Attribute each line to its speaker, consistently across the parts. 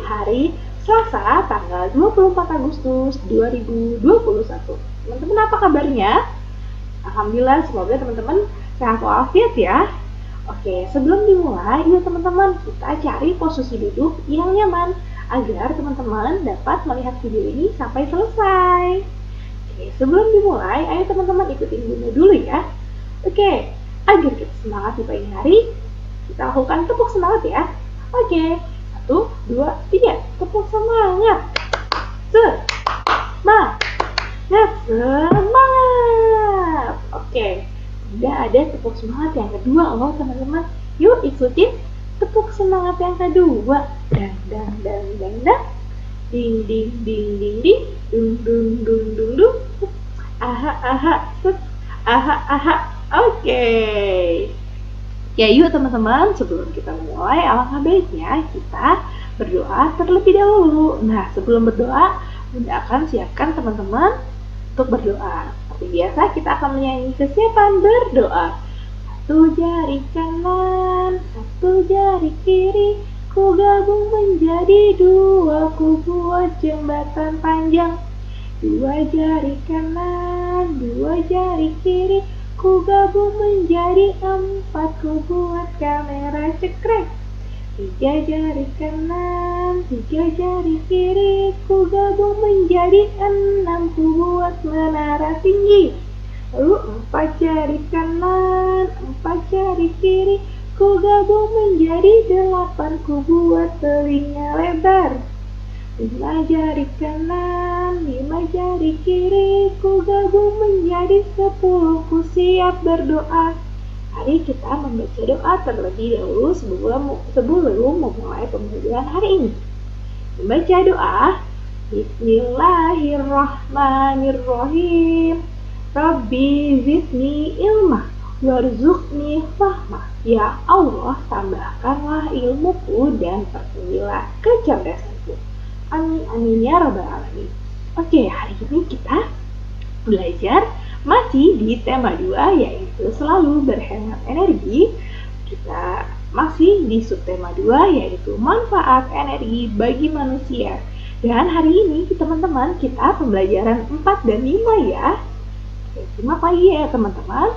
Speaker 1: hari Selasa tanggal 24 Agustus 2021. Teman-teman apa kabarnya? Alhamdulillah, semoga teman-teman sehat walafiat ya. Oke, sebelum dimulai, yuk teman-teman kita cari posisi duduk yang nyaman agar teman-teman dapat melihat video ini sampai selesai. Oke, sebelum dimulai, ayo teman-teman ikutin Bunda dulu ya. Oke, agar kita semangat di pagi hari, kita lakukan tepuk semangat ya. Oke, 1, 2, 3, tepuk semangat. Semangat. Oke, udah ada tepuk semangat yang kedua loh teman-teman. Yuk ikutin tepuk semangat yang kedua. Dang dang dang dang dang. Ding ding ding ding ding. Dung dung dung dung dung. Aha aha set. Aha aha. Oke. Ya yuk teman-teman, sebelum kita mulai alangkah baiknya kita berdoa terlebih dahulu. Nah, sebelum berdoa, Bunda akan siapkan teman-teman untuk berdoa. Seperti biasa, kita akan menyanyi kesiapan berdoa. Satu jari kanan, satu jari kiri, ku gabung menjadi dua, ku buat jembatan panjang. Dua jari kanan, dua jari kiri, ku gabung menjadi 4, ku buat kamera cekrek. 3 jari kanan, 3 jari kiri, ku gabung menjadi 6, ku buat menara tinggi. Lalu 4 jari kanan, 4 jari kiri, ku gabung menjadi 8, ku buat telinga lebar. 5 jari kanan, 5 jari kiri, ku gabung menjadi 10, ku siap berdoa. Mari kita membaca doa terlebih dahulu sebelum memulai pembelajaran hari ini. Membaca doa, Bismillahirrahmanirrahim. Rabbi zidni ilma warzuqni fahma. Ya Allah, tambahkanlah ilmuku dan pertinggilah kecerdasanku. Amin amin ya rabbal alamin. Oke, hari ini kita belajar masih di tema 2, yaitu selalu berhemat energi. Kita masih di subtema 2, yaitu manfaat energi bagi manusia. Dan hari ini teman-teman kita pembelajaran 4 dan 5 ya. Oke, simak lagi ya teman-teman.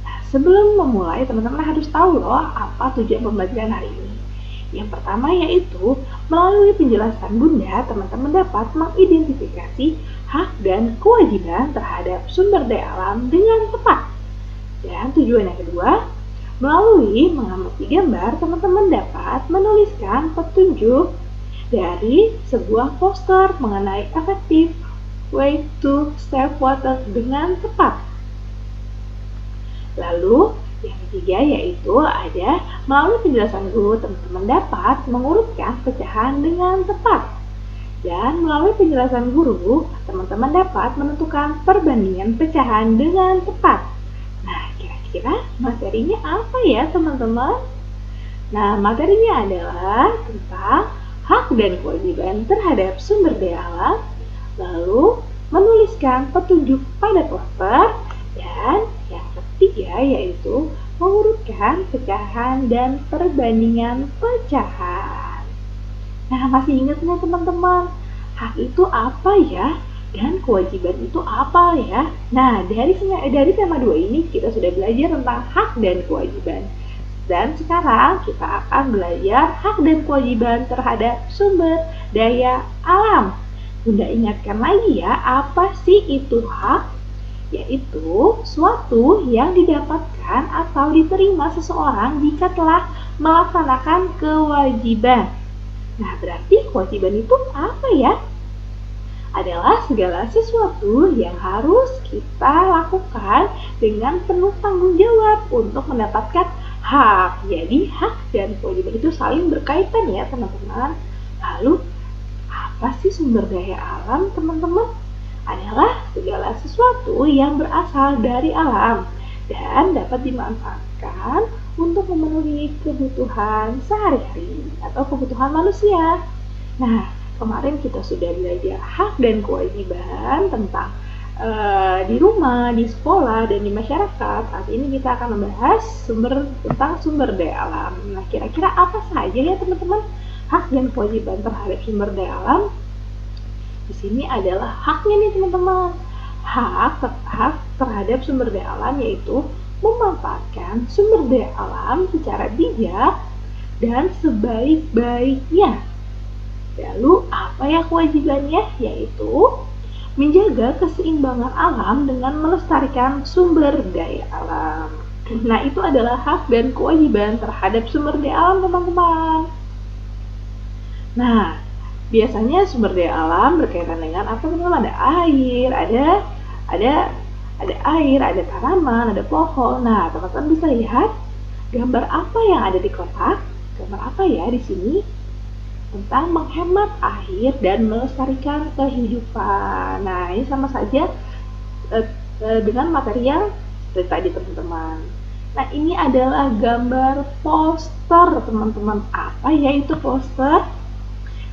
Speaker 1: Nah, sebelum memulai, teman-teman harus tahu loh apa tujuan pembelajaran hari ini. Yang pertama yaitu melalui penjelasan Bunda, teman-teman dapat mengidentifikasi hak dan kewajiban terhadap sumber daya alam dengan tepat. Dan tujuan yang kedua, melalui mengamati gambar, teman-teman dapat menuliskan petunjuk dari sebuah poster mengenai effective way to save water dengan tepat. Lalu yang ketiga yaitu ada melalui penjelasan guru, teman-teman dapat mengurutkan pecahan dengan tepat. Dan melalui penjelasan guru, teman-teman dapat menentukan perbandingan pecahan dengan tepat. Nah, kira-kira materinya apa ya teman-teman? Nah, materinya adalah tentang hak dan kewajiban terhadap sumber daya alam, lalu menuliskan petunjuk pada poster, dan yang ketiga yaitu mengurutkan pecahan dan perbandingan pecahan. Nah, masih ingat nggak teman-teman? Hak itu apa ya? Dan kewajiban itu apa ya? Nah, dari tema 2 ini kita sudah belajar tentang hak dan kewajiban. Dan sekarang kita akan belajar hak dan kewajiban terhadap sumber daya alam. Bunda ingatkan lagi ya, apa sih itu hak? Yaitu suatu yang didapatkan atau diterima seseorang jika telah melaksanakan kewajiban. Nah, berarti kewajiban itu apa ya? Adalah segala sesuatu yang harus kita lakukan dengan penuh tanggung jawab untuk mendapatkan hak. Jadi, hak dan kewajiban itu saling berkaitan ya, teman-teman. Lalu, apa sih sumber daya alam, teman-teman? Adalah segala sesuatu yang berasal dari alam dan dapat dimanfaatkan untuk memenuhi kebutuhan sehari-hari atau kebutuhan manusia. Nah, kemarin kita sudah belajar hak dan kewajiban tentang di rumah, di sekolah, dan di masyarakat. Saat ini kita akan membahas tentang sumber daya alam. Nah, kira-kira apa saja ya teman-teman hak dan kewajiban terhadap sumber daya alam di sini adalah haknya nih teman-teman. Hak terhadap sumber daya alam yaitu memanfaatkan sumber daya alam secara bijak dan sebaik-baiknya. Lalu apa ya kewajibannya? Yaitu menjaga keseimbangan alam dengan melestarikan sumber daya alam. Nah, itu adalah hak dan kewajiban terhadap sumber daya alam, teman-teman. Nah, biasanya sumber daya alam berkaitan dengan apa, teman-teman? Ada air, ada air, ada tanaman, ada pohon. Nah, teman-teman bisa lihat gambar apa yang ada di kotak? Gambar apa ya di sini? Tentang menghemat air dan melestarikan kehidupan. Nah, ini sama saja dengan materi yang seperti tadi, teman-teman. Nah, ini adalah gambar poster, teman-teman. Apa ya itu poster?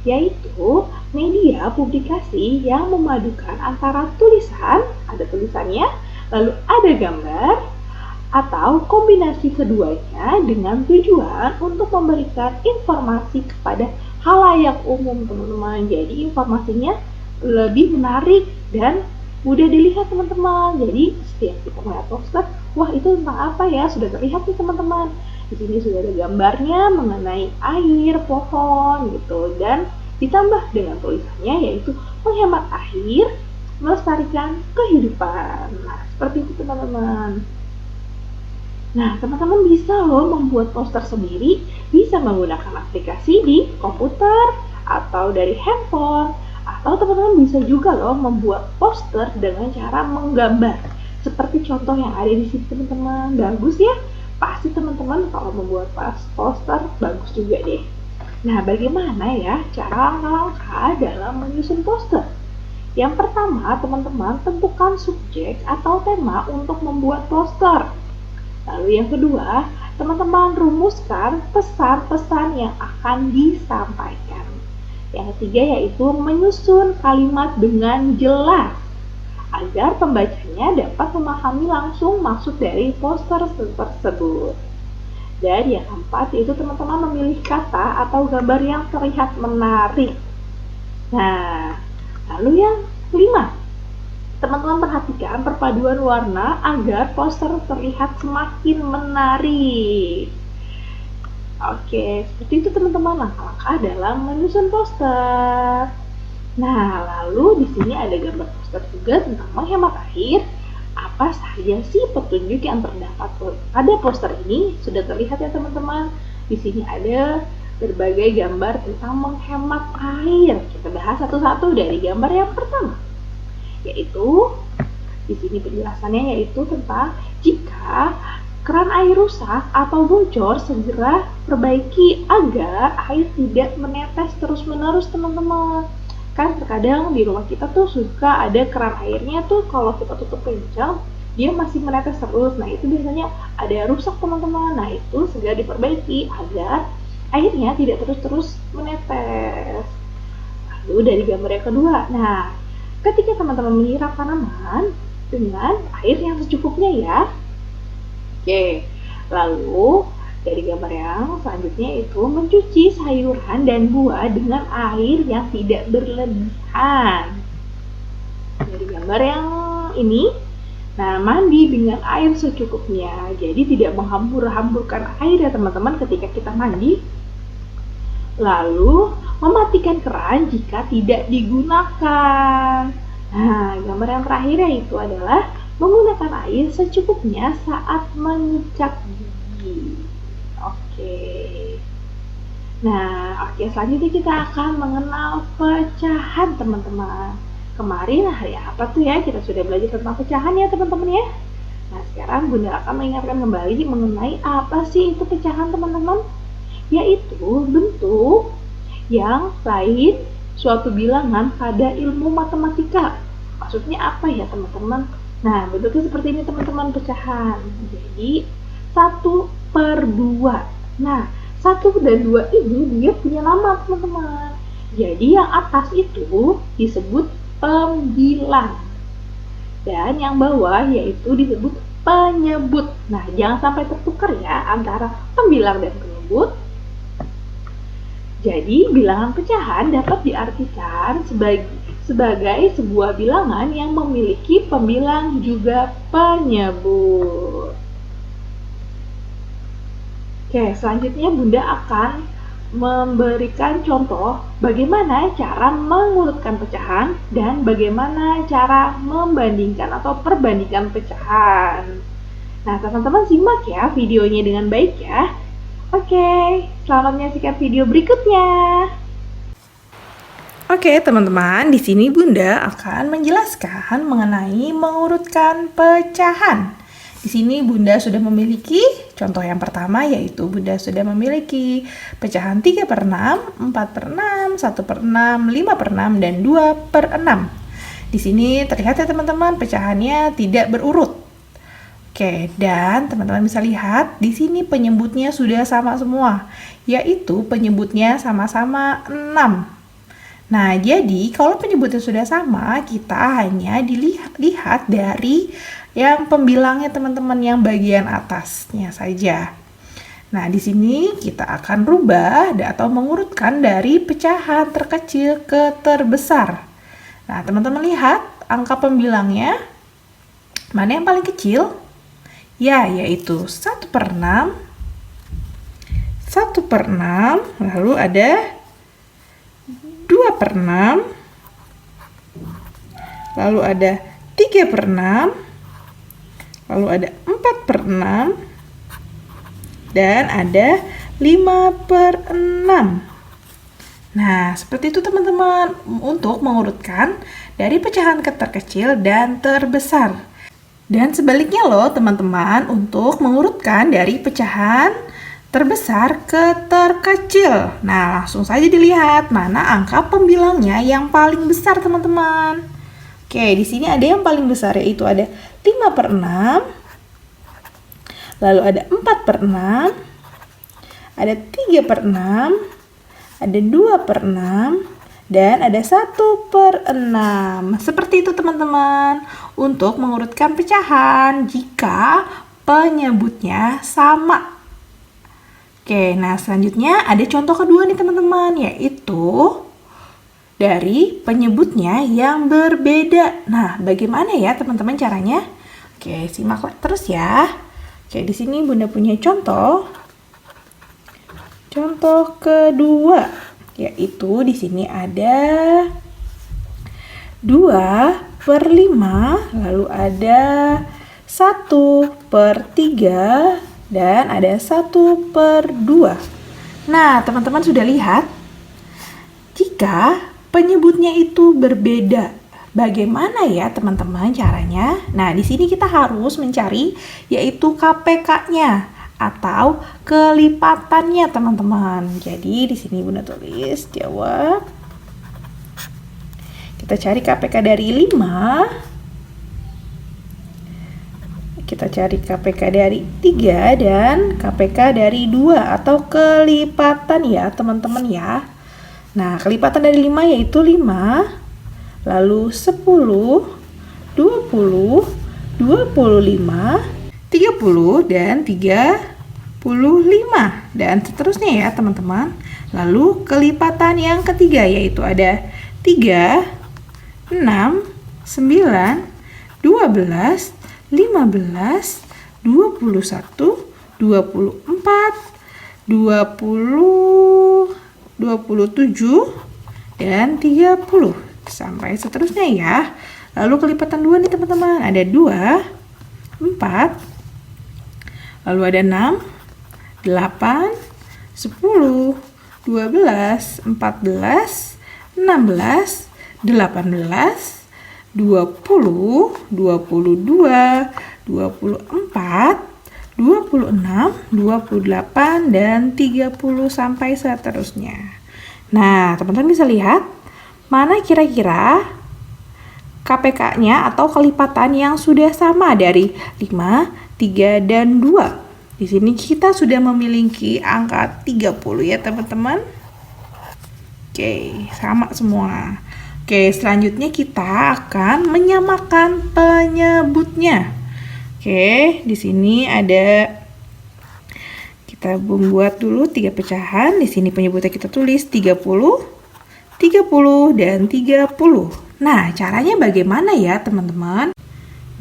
Speaker 1: Yaitu media publikasi yang memadukan antara tulisan, ada tulisannya, lalu ada gambar, atau kombinasi keduanya dengan tujuan untuk memberikan informasi kepada khalayak umum, teman-teman. Jadi informasinya lebih menarik dan mudah dilihat, teman-teman. Jadi setiap kita melihat poster, wah itu tentang apa ya? Sudah terlihat nih, teman-teman. Di sini sudah ada gambarnya mengenai air, pohon gitu, dan ditambah dengan tulisannya yaitu menghemat air, melestarikan kehidupan. Nah, seperti itu, teman-teman. Nah, teman-teman bisa loh membuat poster sendiri, bisa menggunakan aplikasi di komputer atau dari handphone, atau teman-teman bisa juga loh membuat poster dengan cara menggambar. Seperti contoh yang ada di sini, teman-teman. Bagus ya? Pasti teman-teman kalau membuat poster bagus juga deh. Nah, bagaimana ya cara langkah-langkah dalam menyusun poster? Yang pertama, teman-teman tentukan subjek atau tema untuk membuat poster. Lalu yang kedua, teman-teman rumuskan pesan-pesan yang akan disampaikan. Yang ketiga yaitu menyusun kalimat dengan jelas agar pembacanya dapat memahami langsung maksud dari poster tersebut. Dan yang keempat yaitu teman-teman memilih kata atau gambar yang terlihat menarik. Nah, lalu yang kelima, teman-teman perhatikan perpaduan warna agar poster terlihat semakin menarik. Oke, seperti itu teman-teman langkah-langkah dalam menyusun poster. Nah, lalu di sini ada gambar poster juga tentang menghemat air. Apa saja sih petunjuk yang terdapat pada poster ini? Sudah terlihat ya teman-teman. Di sini ada berbagai gambar tentang menghemat air. Kita bahas satu-satu dari gambar yang pertama. Yaitu di sini penjelasannya yaitu tentang jika keran air rusak atau bocor, segera perbaiki agar air tidak menetes terus-menerus, teman-teman. Kan terkadang di rumah kita tuh suka ada keran airnya tuh kalau kita tutup kencang, dia masih menetes terus. Nah, itu biasanya ada yang rusak, teman-teman. Nah, itu segera diperbaiki agar airnya tidak terus-terus menetes. Lalu dari gambar yang kedua, nah, ketika teman-teman menyiram tanaman dengan air yang secukupnya ya. Oke, lalu dari gambar yang selanjutnya itu mencuci sayuran dan buah dengan air yang tidak berlebihan. Dari gambar yang ini, nah mandi dengan air secukupnya. Jadi tidak menghambur-hamburkan air ya teman-teman ketika kita mandi. Lalu mematikan keran jika tidak digunakan. Nah, gambar yang terakhir yaitu adalah menggunakan air secukupnya saat menyikat gigi. Oke, selanjutnya kita akan mengenal pecahan, teman-teman. Kemarin hari apa tuh ya kita sudah belajar tentang pecahan ya teman-teman ya. Nah, sekarang Bunda akan mengingatkan kembali mengenai apa sih itu pecahan, teman-teman. Yaitu bentuk yang lain suatu bilangan pada ilmu matematika. Maksudnya apa ya teman-teman? Nah, bentuknya seperti ini teman-teman pecahan. Jadi 1/2. Nah, 1 dan 2 ini dia punya nama teman-teman. Jadi yang atas itu disebut pembilang. Dan yang bawah yaitu disebut penyebut. Nah, jangan sampai tertukar ya antara pembilang dan penyebut. Jadi, bilangan pecahan dapat diartikan sebagai sebuah bilangan yang memiliki pembilang juga penyebut. Oke, selanjutnya Bunda akan memberikan contoh bagaimana cara mengurutkan pecahan dan bagaimana cara membandingkan atau perbandingan pecahan. Nah, teman-teman simak ya videonya dengan baik ya. Oke, selamat menyaksikan video berikutnya.
Speaker 2: Oke, teman-teman, di sini Bunda akan menjelaskan mengenai mengurutkan pecahan. Di sini Bunda sudah memiliki contoh yang pertama, yaitu Bunda sudah memiliki pecahan 3/6, 4/6, 1/6, 5/6, dan 2/6. Di sini terlihat ya teman-teman, pecahannya tidak berurut. Oke, dan teman-teman bisa lihat di sini penyebutnya sudah sama semua, yaitu penyebutnya sama-sama 6. Nah, jadi kalau penyebutnya sudah sama, kita hanya dilihat dari yang pembilangnya teman-teman yang bagian atasnya saja. Nah, di sini kita akan rubah atau mengurutkan dari pecahan terkecil ke terbesar. Nah, teman-teman lihat angka pembilangnya mana yang paling kecil? Ya, yaitu 1/6, 1/6, lalu ada 2/6, lalu ada 3/6, lalu ada 4/6, dan ada 5/6. Nah, seperti itu teman-teman untuk mengurutkan dari pecahan terkecil dan terbesar. Dan sebaliknya loh teman-teman, untuk mengurutkan dari pecahan terbesar ke terkecil. Nah, langsung saja dilihat mana angka pembilangnya yang paling besar teman-teman. Oke, di sini ada yang paling besar, yaitu ada 5/6, lalu ada 4/6, ada 3/6, ada 2/6, dan ada 1/6. Seperti itu teman-teman untuk mengurutkan pecahan jika penyebutnya sama. Oke, nah selanjutnya ada contoh kedua nih teman-teman, yaitu dari penyebutnya yang berbeda. Nah, bagaimana ya teman-teman caranya? Oke, simak terus ya. Oke, di sini Bunda punya contoh. Contoh kedua, yaitu di sini ada 2/5, lalu ada 1/3, dan ada 1/2. Nah, teman-teman sudah lihat jika penyebutnya itu berbeda. Bagaimana ya teman-teman caranya? Nah, di sini kita harus mencari yaitu KPK-nya atau kelipatannya teman-teman. Jadi di sini Bunda tulis jawab. Kita cari KPK dari 5. Kita cari KPK dari 3 dan KPK dari 2 atau kelipatan ya teman-teman ya. Nah, kelipatan dari 5 yaitu 5, lalu 10, 20, 25, 30, dan 35, dan seterusnya ya teman-teman. Lalu kelipatan yang ketiga yaitu ada 3, 6, 9, 12, 15, 21, 24, 20, 27, dan 30 sampai seterusnya ya. Lalu kelipatan 2 nih teman-teman, ada 2, 4, lalu ada 6, 8, 10, 12, 14, 16, 18, 20, 22, 24, 26, 28, dan 30 sampai seterusnya. Nah, teman-teman bisa lihat mana kira-kira KPK-nya atau kelipatan yang sudah sama dari 5, 3, dan 2. Di sini kita sudah memiliki angka 30 ya teman-teman. Oke, sama semua. Oke, selanjutnya kita akan menyamakan penyebutnya. Oke, di sini Kita membuat dulu 3 pecahan. Di sini penyebutnya kita tulis 30, 30, dan 30. Nah, caranya bagaimana ya teman-teman?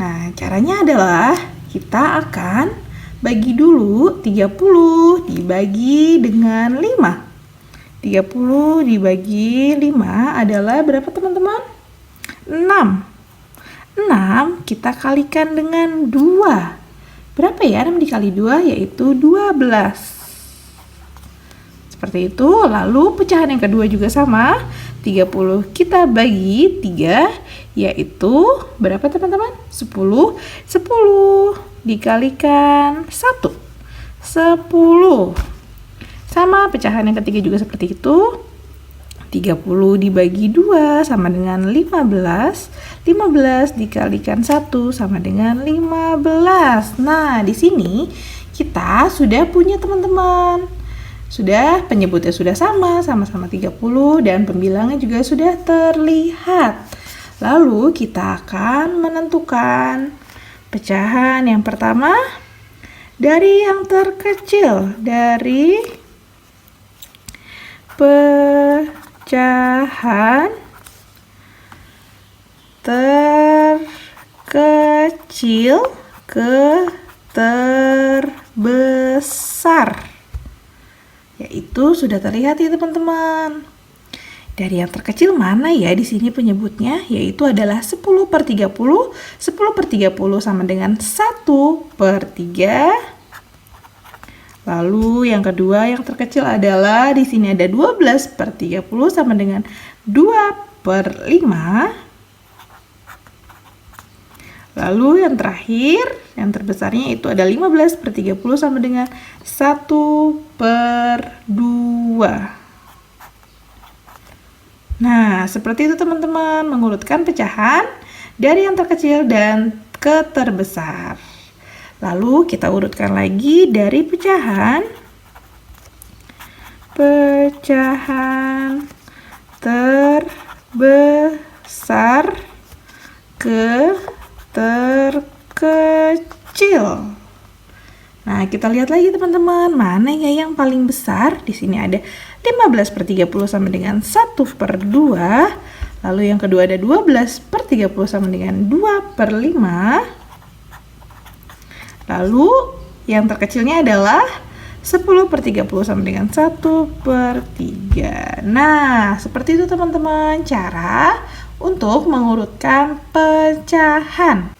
Speaker 2: Nah, caranya adalah kita akan bagi dulu 30 dibagi dengan 5. 30 dibagi 5 adalah berapa teman-teman? 6. 6 kita kalikan dengan 2. Berapa ya 6 dikali 2? Yaitu 12. Seperti itu. Lalu pecahan yang kedua juga sama. 30 kita bagi 3, yaitu berapa teman-teman? 10. 10 dikalikan 1. 10. Sama pecahan yang ketiga juga seperti itu. 30 dibagi 2 sama dengan 15. 15 dikalikan 1 sama dengan 15. Nah, di sini kita sudah punya teman-teman. Sudah, penyebutnya sudah sama-sama 30 dan pembilangnya juga sudah terlihat. Lalu kita akan menentukan pecahan yang pertama dari yang terkecil, dari pecahan terkecil ke terbesar, yaitu sudah terlihat ya teman-teman. Dari yang terkecil mana ya di sini penyebutnya? Yaitu adalah 10/30. 10/30 sama dengan 1/3. Lalu yang kedua yang terkecil adalah di sini ada 12/30 sama dengan 2/5. Lalu yang terakhir, yang terbesarnya itu ada 15/30 sama dengan 1/2. Nah, seperti itu teman-teman, mengurutkan pecahan dari yang terkecil dan ke terbesar. Lalu kita urutkan lagi dari pecahan terbesar ke terkecil. Nah, kita lihat lagi teman-teman, mana ya yang paling besar? Di sini ada 15/30 sama dengan 1/2. Lalu yang kedua ada 12/30 sama dengan 2/5. Lalu yang terkecilnya adalah 10/30 sama dengan 1/3. Nah, seperti itu teman-teman cara untuk mengurutkan pecahan.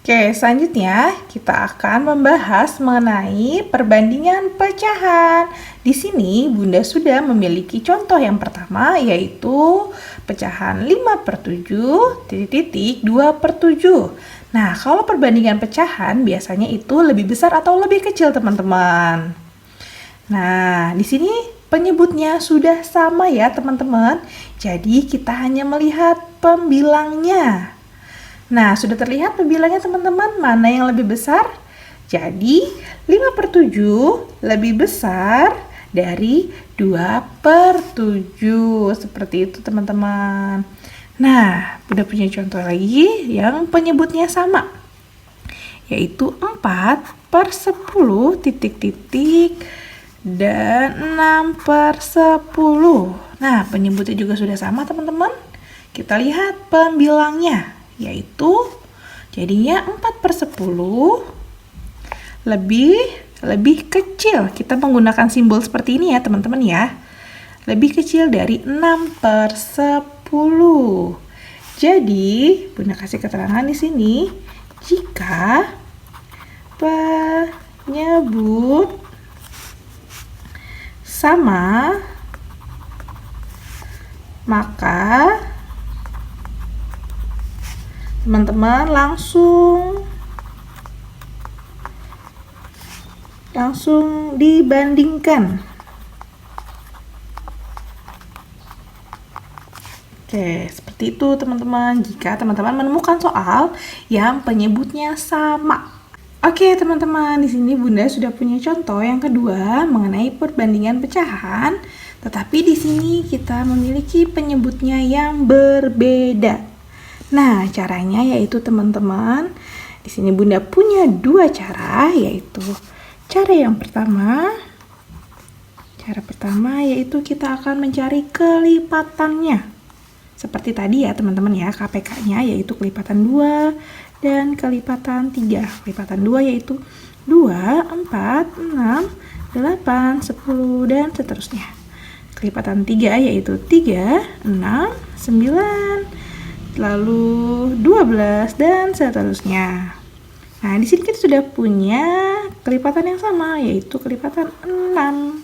Speaker 2: Oke, selanjutnya kita akan membahas mengenai perbandingan pecahan. Di sini Bunda sudah memiliki contoh yang pertama, yaitu pecahan 5/7 titik-titik 2/7. Nah, kalau perbandingan pecahan biasanya itu lebih besar atau lebih kecil, teman-teman. Nah, di sini penyebutnya sudah sama ya, teman-teman. Jadi, kita hanya melihat pembilangnya. Nah, sudah terlihat pembilangnya, teman-teman, mana yang lebih besar? Jadi, 5/7 lebih besar dari 2/7. Seperti itu, teman-teman. Nah, udah punya contoh lagi yang penyebutnya sama, yaitu 4/10 titik-titik dan 6/10. Nah, penyebutnya juga sudah sama teman-teman. Kita lihat pembilangnya, yaitu jadinya 4/10 lebih kecil. Kita menggunakan simbol seperti ini ya teman-teman ya. Lebih kecil dari 6/10. Jadi, Bunda kasih keterangan di sini, jika penyebut sama, maka teman-teman langsung dibandingkan. Oke, seperti itu teman-teman. Jika teman-teman menemukan soal yang penyebutnya sama. Oke, teman-teman, di sini Bunda sudah punya contoh yang kedua mengenai perbandingan pecahan, tetapi di sini kita memiliki penyebutnya yang berbeda. Nah, caranya yaitu teman-teman, di sini Bunda punya dua cara, yaitu cara yang pertama Cara pertama yaitu kita akan mencari kelipatannya. Seperti tadi ya teman-teman ya, KPK-nya yaitu kelipatan 2 dan kelipatan 3. Kelipatan 2 yaitu 2, 4, 6, 8, 10, dan seterusnya. Kelipatan 3 yaitu 3, 6, 9, lalu 12, dan seterusnya. Nah, di sini kita sudah punya kelipatan yang sama, yaitu kelipatan 6.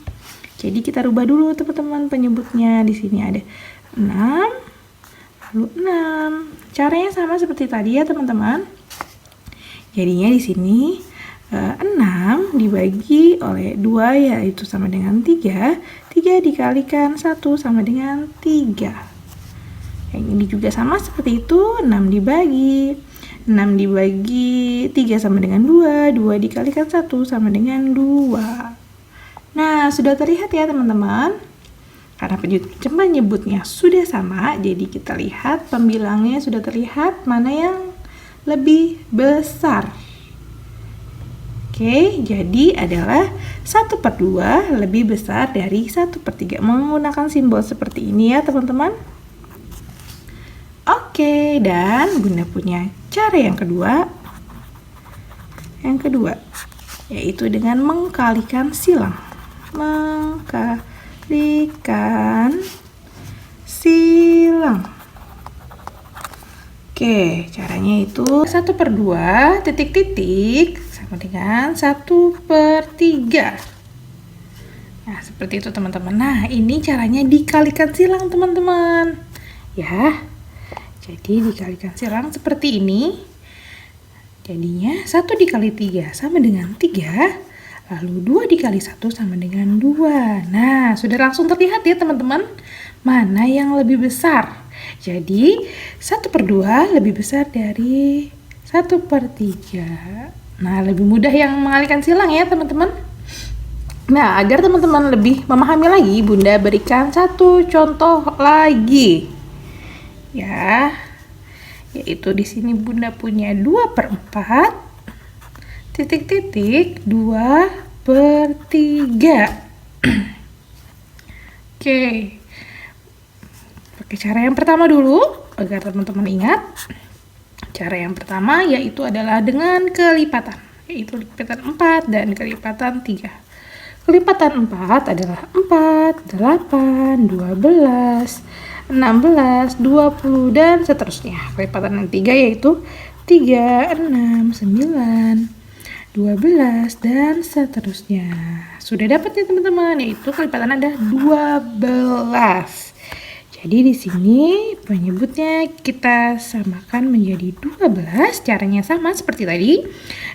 Speaker 2: Jadi kita rubah dulu teman-teman penyebutnya. Di sini ada 6, lalu 6. Caranya sama seperti tadi ya teman-teman. Jadinya di sini 6 dibagi oleh 2 yaitu sama dengan 3. 3 dikalikan 1 sama dengan 3. Yang ini juga sama seperti itu, 6 dibagi 3 sama dengan 2, 2 dikalikan 1 sama dengan 2. Nah, sudah terlihat ya teman-teman. Karena penyebutnya sudah sama, jadi kita lihat pembilangnya sudah terlihat mana yang lebih besar. Oke, jadi adalah 1/2 lebih besar dari 1/3. Menggunakan simbol seperti ini ya teman-teman. Oke, dan Bunda punya cara yang kedua. Yang kedua, yaitu dengan mengkalikan silang. Mengkalikan silang. Oke, caranya itu 1/2 titik-titik sama dengan 1/3. Nah, seperti itu teman-teman. Nah, ini caranya dikalikan silang teman-teman. Ya, jadi dikalikan silang seperti ini. Jadinya 1 dikali 3 sama dengan 3. Lalu 2 dikali 1 sama dengan 2. Nah, sudah langsung terlihat ya teman-teman. Mana yang lebih besar. Jadi 1/2 lebih besar dari 1/3. Nah, lebih mudah yang mengalihkan silang ya teman-teman. Nah, agar teman-teman lebih memahami lagi, Bunda berikan satu contoh lagi. Ya, yaitu di sini Bunda punya 2/4 titik-titik 2/3. Oke, pakai cara yang pertama dulu agar teman-teman ingat. Cara yang pertama yaitu adalah dengan kelipatan, yaitu kelipatan 4 dan kelipatan 3. Kelipatan 4 adalah 4, 8, 12, 16, 20, dan seterusnya. Kelipatan yang 3 yaitu 3, 6, 9, 12, dan seterusnya. Sudah dapat ya teman-teman, yaitu kelipatan ada 12. Jadi di sini penyebutnya kita samakan menjadi 12. Caranya sama seperti tadi.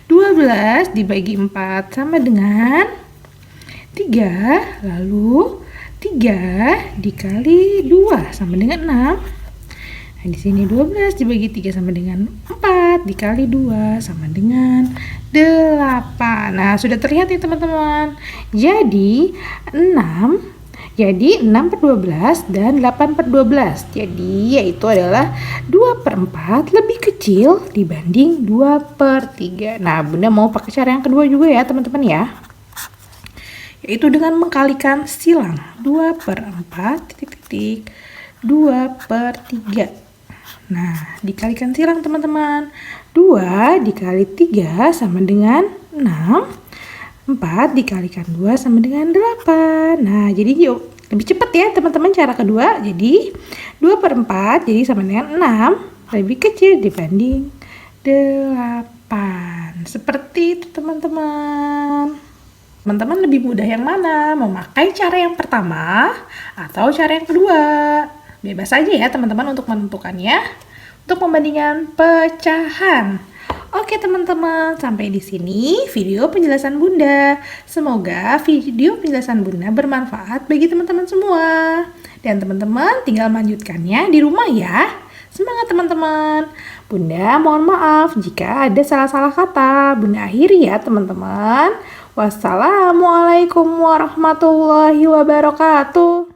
Speaker 2: 12 dibagi 4 sama dengan 3, lalu 3 dikali 2 sama dengan 6. Nah, di sini 12 dibagi 3 sama dengan 4 dikali 2 sama dengan 8. Nah, sudah terlihat ya teman-teman. Jadi 6/12 dan 8/12. Jadi yaitu adalah 2/4 lebih kecil dibanding 2/3. Nah, Bunda mau pakai cara yang kedua juga ya teman-teman ya. Yaitu dengan mengkalikan silang. 2/4 titik-titik 2/3. Nah, dikalikan silang teman-teman. 2 dikali 3 sama dengan 6. 4 dikalikan 2 sama dengan 8. Nah, jadi lebih cepat ya teman-teman cara kedua. Jadi 2/4 jadi sama dengan 6. Lebih kecil dibanding 8. Seperti itu teman-teman. Teman-teman lebih mudah yang mana? Memakai cara yang pertama atau cara yang kedua? Bebas aja ya teman-teman untuk menentukannya. Untuk pembandingan pecahan. Oke teman-teman, sampai di sini video penjelasan Bunda. Semoga video penjelasan Bunda bermanfaat bagi teman-teman semua. Dan teman-teman tinggal melanjutkannya di rumah ya. Semangat teman-teman. Bunda mohon maaf jika ada salah-salah kata. Bunda akhiri ya teman-teman. Wassalamualaikum warahmatullahi wabarakatuh.